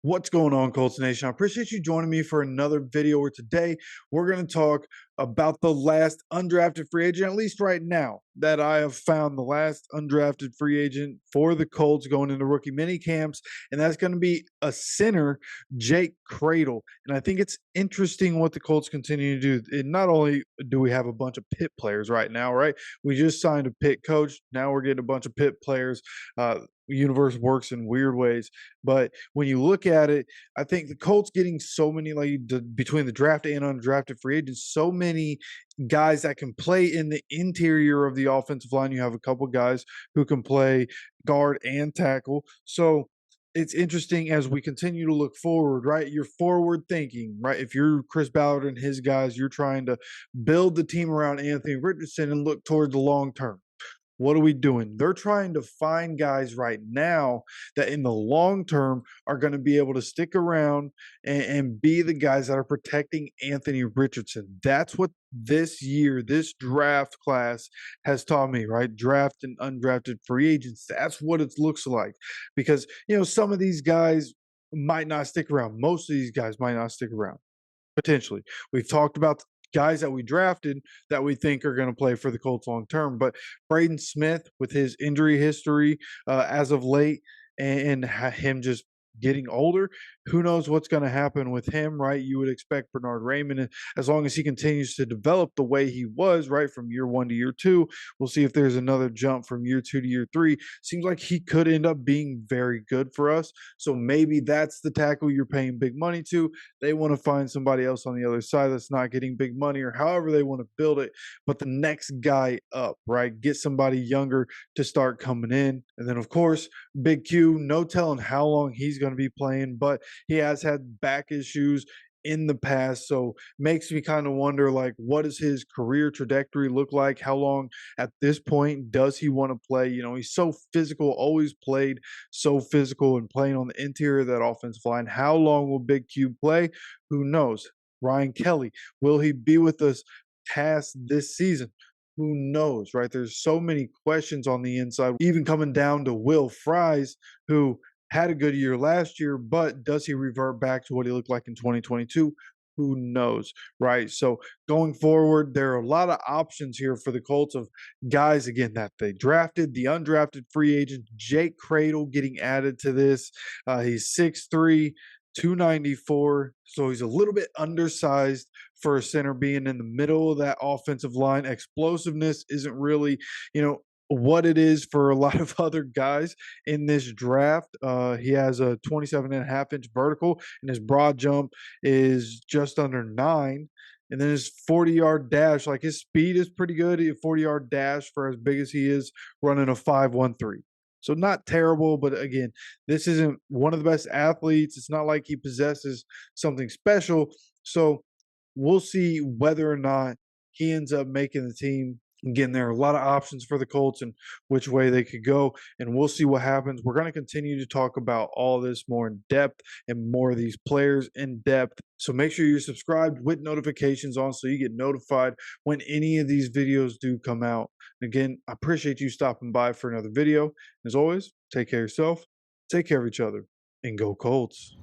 What's going on, Colts Nation? I appreciate you joining me for another video where today we're going to talk about the last undrafted free agent, at least right now, that I have found the last undrafted free agent for the Colts going into rookie mini camps, and that's going to be a center, Jake Cradle. And I think it's interesting what the Colts continue to do. And not only do we have a bunch of Pitt players right now, right? We just signed a Pitt coach. Now we're getting a bunch of Pitt players. Universe works in weird ways. But when you look at it, I think the Colts getting so many, between the draft and undrafted free agents, so many guys that can play in the interior of the offensive line. You have a couple guys who can play guard and tackle. So it's interesting as we continue to look forward, right? You're forward thinking, right? If you're Chris Ballard and his guys, you're trying to build the team around Anthony Richardson and look toward the long term. What are we doing? They're trying to find guys right now that in the long term are going to be able to stick around and be the guys that are protecting Anthony Richardson. That's what this year, this draft class has taught me, right? Draft and undrafted free agents. That's what it looks like. Because, some of these guys might not stick around. Most of these guys might not stick around. Potentially. We've talked about guys that we drafted that we think are going to play for the Colts long term, but Braden Smith, with his injury history as of late, and him just getting older, who knows what's going to happen with him, right? You would expect Bernard Raymond, as long as he continues to develop the way he was, right, from year 1 to year 2. We'll see if there's another jump from year 2 to year 3. Seems like he could end up being very good for us. So maybe that's the tackle you're paying big money to. They want to find somebody else on the other side that's not getting big money, or however they want to build it. But the next guy up, right? Get somebody younger to start coming in. And then, of course, Big Q, no telling how long he's going to be playing, but he has had back issues in the past, so makes me kind of wonder, like, what does his career trajectory look like? How long at this point does he want to play? He's so physical, always played so physical, and playing on the interior of that offensive line. How long will Big Q play? Who knows? Ryan Kelly, will he be with us past this season? Who knows, right? There's so many questions on the inside, even coming down to Will Fries, who had a good year last year, but does he revert back to what he looked like in 2022? Who knows, right? So going forward, there are a lot of options here for the Colts of guys, again, that they drafted. The undrafted free agent, Jake Cradle, getting added to this. He's 6'3", 294, so he's a little bit undersized for a center, being in the middle of that offensive line. Explosiveness isn't really, what it is for a lot of other guys in this draft. He has a 27.5-inch vertical, and his broad jump is just under 9. And then his 40-yard dash, like, his speed is pretty good. A 40-yard dash for as big as he is, running a 5.13. So not terrible, but again, this isn't one of the best athletes. It's not like he possesses something special. So we'll see whether or not he ends up making the team. Again, there are a lot of options for the Colts and which way they could go, and we'll see what happens. We're going to continue to talk about all this more in depth and more of these players in depth. So make sure you're subscribed with notifications on so you get notified when any of these videos do come out. Again, I appreciate you stopping by for another video. As always, take care of yourself, take care of each other, and go Colts.